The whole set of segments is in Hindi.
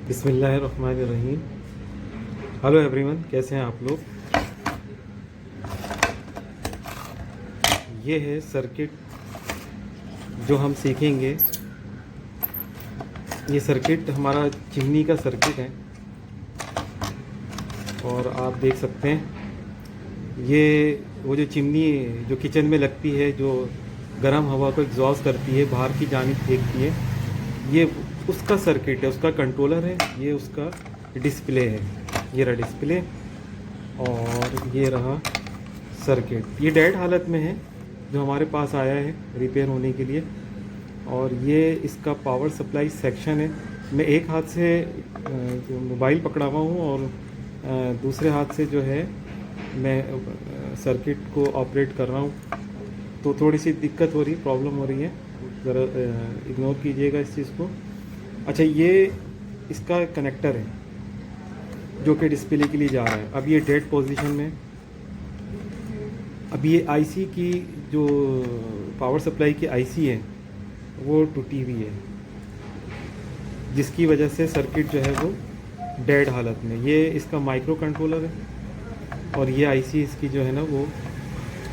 बिस्मिल्लाहिर्रहमानिर्रहीम। हेलो एवरीवन, कैसे हैं आप लोग। ये है सर्किट जो हम सीखेंगे। ये सर्किट हमारा चिमनी का सर्किट है और आप देख सकते हैं ये वो जो चिमनी जो किचन में लगती है, जो गर्म हवा को एग्जॉस्ट करती है, बाहर की जानिब फेंकती है, ये उसका सर्किट है, उसका कंट्रोलर है, ये उसका डिस्प्ले है। ये रहा डिस्प्ले और ये रहा सर्किट। ये डेड हालत में है जो हमारे पास आया है रिपेयर होने के लिए। और ये इसका पावर सप्लाई सेक्शन है। मैं एक हाथ से मोबाइल पकड़ा हुआ हूँ और दूसरे हाथ से जो है मैं सर्किट को ऑपरेट कर रहा हूँ, तो थोड़ी सी दिक्कत हो रही, प्रॉब्लम हो रही है, ज़रा इग्नोर कीजिएगा इस चीज़ को। अच्छा, ये इसका कनेक्टर है जो कि डिस्प्ले के लिए जा रहा है। अब ये डेड पोजीशन में। अब ये आईसी की जो पावर सप्लाई की आईसी है वो टूटी हुई है, जिसकी वजह से सर्किट जो है वो डेड हालत में। ये इसका माइक्रो कंट्रोलर है और ये आईसी इसकी जो है ना वो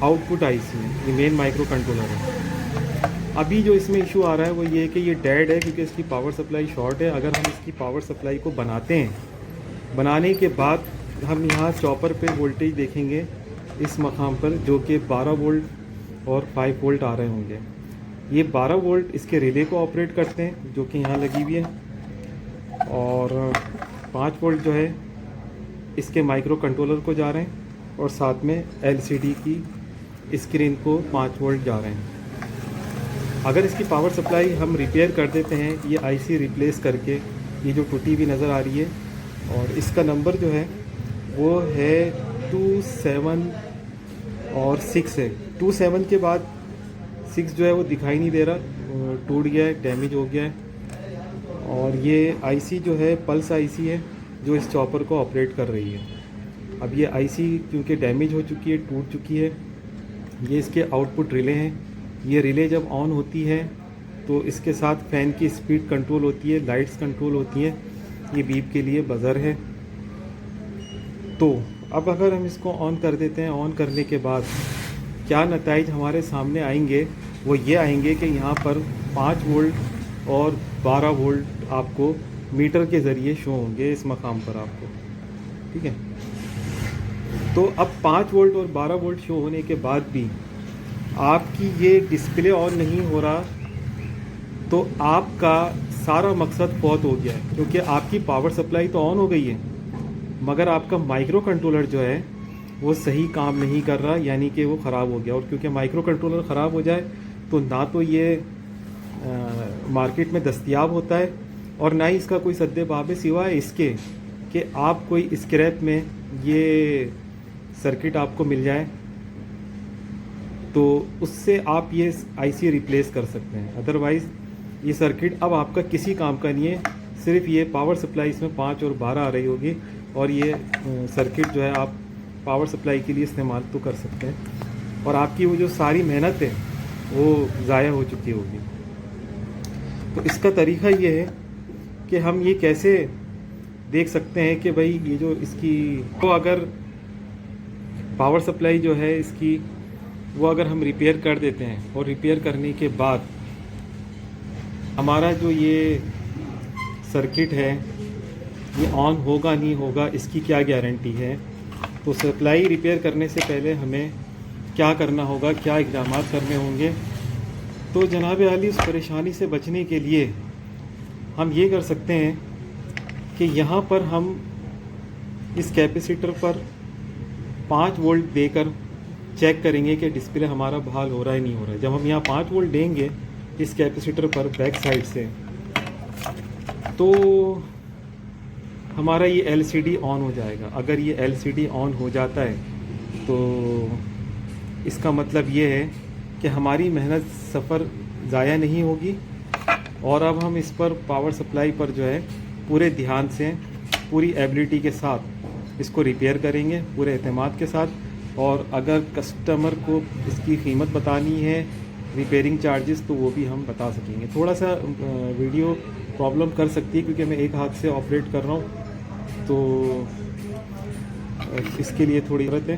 आउटपुट आईसी है, ये मेन माइक्रो कंट्रोलर है। अभी जो इसमें इशू आ रहा है वो ये है कि ये डेड है क्योंकि इसकी पावर सप्लाई शॉर्ट है। अगर हम इसकी पावर सप्लाई को बनाते हैं, बनाने के बाद हम यहाँ चॉपर पे वोल्टेज देखेंगे इस मकाम पर, जो कि 12 वोल्ट और 5 वोल्ट आ रहे होंगे। ये 12 वोल्ट इसके रिले को ऑपरेट करते हैं जो कि यहाँ लगी हुई है, और 5 वोल्ट जो है इसके माइक्रो कंट्रोलर को जा रहे हैं, और साथ में एलसीडी की स्क्रीन को 5 वोल्ट जा रहे हैं। अगर इसकी पावर सप्लाई हम रिपेयर कर देते हैं, ये आईसी रिप्लेस करके, ये जो टूटी हुई नज़र आ रही है, और इसका नंबर जो है वो है 27 और 6 है। 27 के बाद 6 जो है वो दिखाई नहीं दे रहा, टूट गया है, डैमेज हो गया है। और ये आईसी जो है पल्स आईसी है जो इस चॉपर को ऑपरेट कर रही है। अब ये आईसी क्योंकि डैमेज हो चुकी है, टूट चुकी है। ये इसके आउटपुट रिले हैं। ये रिले जब ऑन होती है तो इसके साथ फ़ैन की स्पीड कंट्रोल होती है, लाइट्स कंट्रोल होती हैं, ये बीप के लिए बज़र है। तो अब अगर हम इसको ऑन कर देते हैं, ऑन करने के बाद क्या नतीजे हमारे सामने आएंगे, वो ये आएंगे कि यहाँ पर 5 वोल्ट और 12 वोल्ट आपको मीटर के ज़रिए शो होंगे इस मकाम पर आपको, ठीक है। तो अब 5 वोल्ट और 12 वोल्ट शो होने के बाद भी आपकी ये डिस्प्ले ऑन नहीं हो रहा, तो आपका सारा मकसद फौत हो गया है, क्योंकि आपकी पावर सप्लाई तो ऑन हो गई है मगर आपका माइक्रो कंट्रोलर जो है वो सही काम नहीं कर रहा, यानी कि वो ख़राब हो गया। और क्योंकि माइक्रो कंट्रोलर ख़राब हो जाए तो ना तो ये मार्केट में दस्तयाब होता है और ना ही इसका कोई सद्दे बाब सिवाय इसके कि आप कोई स्क्रैप में ये सर्किट आपको मिल जाए तो उससे आप ये आईसी रिप्लेस कर सकते हैं। अदरवाइज़ ये सर्किट अब आपका किसी काम का नहीं है। सिर्फ ये पावर सप्लाई इसमें 5 और 12 आ रही होगी, और ये सर्किट जो है आप पावर सप्लाई के लिए इस्तेमाल तो कर सकते हैं, और आपकी वो जो सारी मेहनत है वो ज़ाया हो चुकी होगी। तो इसका तरीका ये है कि हम ये कैसे देख सकते हैं कि भाई ये जो इसकी, तो अगर पावर सप्लाई जो है इसकी वो अगर हम रिपेयर कर देते हैं, और रिपेयर करने के बाद हमारा जो ये सर्किट है ये ऑन होगा नहीं होगा, इसकी क्या गारंटी है। तो सप्लाई रिपेयर करने से पहले हमें क्या करना होगा, क्या इक़दाम करने होंगे। तो जनाब आली, उस परेशानी से बचने के लिए हम ये कर सकते हैं कि यहाँ पर हम इस कैपेसिटर पर 5 वोल्ट देकर चेक करेंगे कि डिस्प्ले हमारा बहाल हो रहा है नहीं हो रहा है। जब हम यहाँ 5 वोल्ट देंगे इस कैपेसिटर पर बैक साइड से, तो हमारा ये एलसीडी ऑन हो जाएगा। अगर ये एलसीडी ऑन हो जाता है तो इसका मतलब ये है कि हमारी मेहनत सफ़र ज़ाया नहीं होगी, और अब हम इस पर पावर सप्लाई पर जो है पूरे ध्यान से, पूरी एबिलिटी के साथ इसको रिपेयर करेंगे, पूरे एतमाद के साथ। और अगर कस्टमर को इसकी कीमत बतानी है रिपेयरिंग चार्जेस तो वो भी हम बता सकेंगे। थोड़ा सा वीडियो प्रॉब्लम कर सकती है क्योंकि मैं एक हाथ से ऑपरेट कर रहा हूँ, तो इसके लिए थोड़ी ज़रूरत है।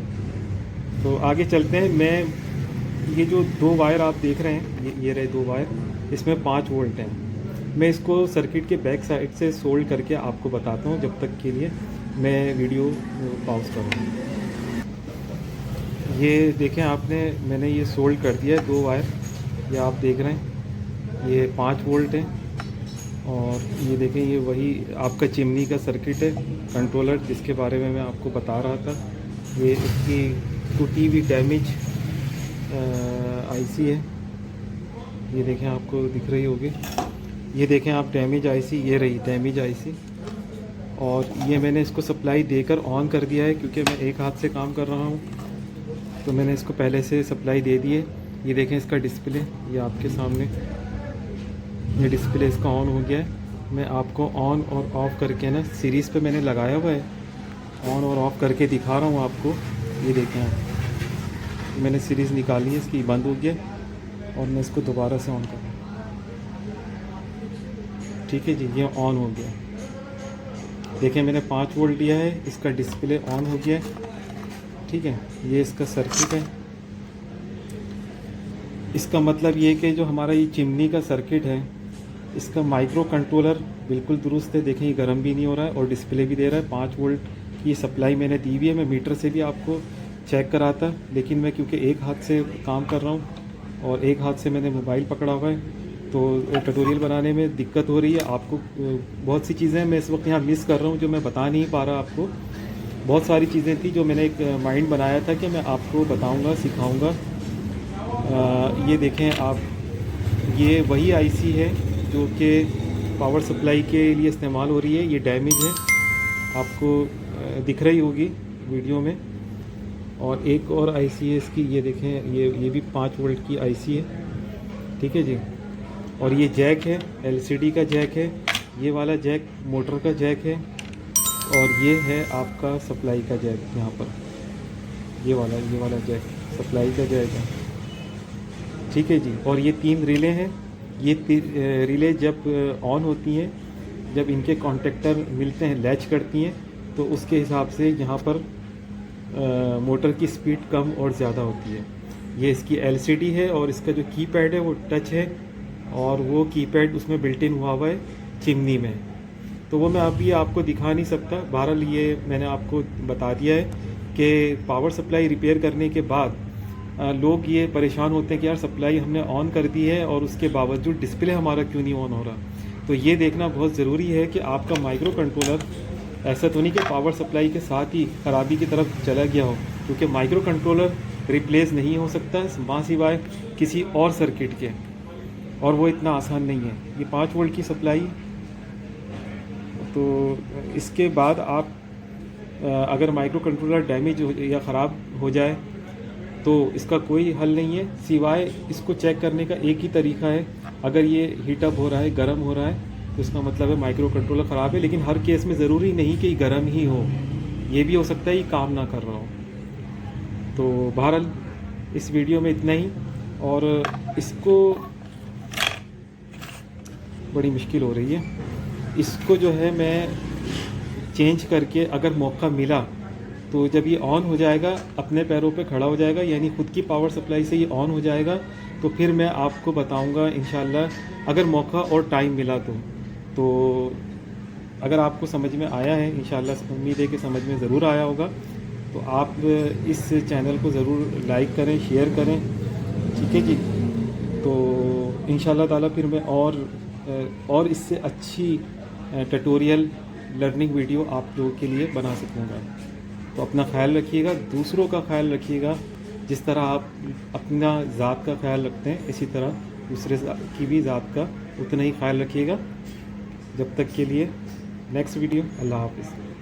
तो आगे चलते हैं। मैं ये जो 2 वायर आप देख रहे हैं, ये रहे 2 वायर, इसमें 5 वोल्ट हैं। मैं इसको सर्किट के बैक साइड से सोल्ड करके आपको बताता हूँ, जब तक के लिए मैं वीडियो पॉज करूँ। ये देखें आपने, मैंने ये सोल्ड कर दिया है 2 वायर, ये आप देख रहे हैं, ये 5 वोल्ट है। और ये देखें, ये वही आपका चिमनी का सर्किट है, कंट्रोलर, जिसके बारे में मैं आपको बता रहा था। ये इसकी टूटी हुई डैमेज आईसी है, ये देखें, आपको दिख रही होगी। ये देखें आप, डैमेज आईसी, ये रही डैमेज आईसी। और ये मैंने इसको सप्लाई देकर ऑन कर दिया है क्योंकि मैं एक हाथ से काम कर रहा हूँ, तो मैंने इसको पहले से सप्लाई दे दी है। ये देखें इसका डिस्प्ले, ये आपके सामने, ये डिस्प्ले इसका ऑन हो गया है। मैं आपको ऑन और ऑफ़ करके ना, सीरीज़ पे मैंने लगाया हुआ है, ऑन और ऑफ़ करके दिखा रहा हूँ आपको। ये देखें आप, मैंने सीरीज़ निकाली है, इसकी बंद हो गया और मैं इसको दोबारा से ऑन कर रहा हूँ। ठीक है जी, ये ऑन हो गया। देखें मैंने 5 वोल्ट दिया है, इसका डिस्प्ले ऑन हो गया है। ठीक है, ये इसका सर्किट है। इसका मतलब ये कि जो हमारा ये चिमनी का सर्किट है, इसका माइक्रो कंट्रोलर बिल्कुल दुरुस्त है। देखें, ये गर्म भी नहीं हो रहा है और डिस्प्ले भी दे रहा है। 5 वोल्ट की सप्लाई मैंने दी हुई है। मैं मीटर से भी आपको चेक कराता, लेकिन मैं क्योंकि एक हाथ से काम कर रहा हूँ और एक हाथ से मैंने मोबाइल पकड़ा हुआ है, तो ट्यूटोरियल बनाने में दिक्कत हो रही है। आपको बहुत सी चीज़ें मैं इस वक्त यहाँ मिस कर रहा हूँ, जो मैं बता नहीं पा रहा आपको। बहुत सारी चीज़ें थी जो मैंने एक माइंड बनाया था कि मैं आपको बताऊँगा, सिखाऊँगा। ये देखें आप, ये वही आईसी है जो कि पावर सप्लाई के लिए इस्तेमाल हो रही है। ये डैमेज है, आपको दिख रही होगी वीडियो में। और एक और आईसी है इसकी, ये देखें, ये भी 5 वोल्ट की आईसी है। ठीक है जी। और ये जैक है, एलसीडी का जैक है। ये वाला जैक मोटर का जैक है। और ये है आपका सप्लाई का जैक, यहाँ पर ये वाला जैक सप्लाई का जैक है। ठीक है जी। और ये 3 रिले हैं। ये रिले जब ऑन होती हैं, जब इनके कॉन्टेक्टर मिलते हैं, लैच करती हैं, तो उसके हिसाब से यहाँ पर मोटर की स्पीड कम और ज़्यादा होती है। ये इसकी एलसीडी है और इसका जो कीपैड है वो टच है, और वो कीपैड उसमें बिल्ट इन हुआ है चिमनी में, तो वो मैं अभी आपको दिखा नहीं सकता। बहरहाल ये मैंने आपको बता दिया है कि पावर सप्लाई रिपेयर करने के बाद लोग ये परेशान होते हैं कि यार सप्लाई हमने ऑन कर दी है और उसके बावजूद डिस्प्ले हमारा क्यों नहीं ऑन हो रहा। तो ये देखना बहुत ज़रूरी है कि आपका माइक्रो कंट्रोलर ऐसा तो नहीं कि पावर सप्लाई के साथ ही ख़राबी की तरफ चला गया हो, क्योंकि माइक्रो कंट्रोलर रिप्लेस नहीं हो सकता माँ सिवाय किसी और सर्किट के, और वो इतना आसान नहीं है। ये 5 वोल्ट की सप्लाई। तो इसके बाद आप अगर माइक्रो कंट्रोलर डैमेज हो या ख़राब हो जाए तो इसका कोई हल नहीं है, सिवाय इसको चेक करने का एक ही तरीका है। अगर ये हीटअप हो रहा है, गर्म हो रहा है, तो इसका मतलब है माइक्रो कंट्रोलर ख़राब है। लेकिन हर केस में ज़रूरी नहीं कि गर्म ही हो, ये भी हो सकता है ये काम ना कर रहा हो। तो बहरहाल इस वीडियो में इतना ही। और इसको बड़ी मुश्किल हो रही है, इसको जो है मैं चेंज करके अगर मौका मिला तो जब ये ऑन हो जाएगा, अपने पैरों पे खड़ा हो जाएगा, यानी ख़ुद की पावर सप्लाई से ये ऑन हो जाएगा, तो फिर मैं आपको बताऊंगा इंशाल्लाह, अगर मौका और टाइम मिला तो अगर आपको समझ में आया है, इंशाल्लाह उम्मीद है कि समझ में ज़रूर आया होगा। तो आप इस चैनल को ज़रूर लाइक करें, शेयर करें। ठीक है जी। तो इंशाल्लाह ताला फिर मैं और इससे अच्छी ट्यूटोरियल लर्निंग वीडियो आप लोगों के लिए बना सकूँगा। तो अपना ख्याल रखिएगा, दूसरों का ख्याल रखिएगा। जिस तरह आप अपना ज़ात का ख्याल रखते हैं, इसी तरह दूसरे की भी ज़ात का उतना ही ख्याल रखिएगा। जब तक के लिए नेक्स्ट वीडियो, अल्लाह हाफ़िज़।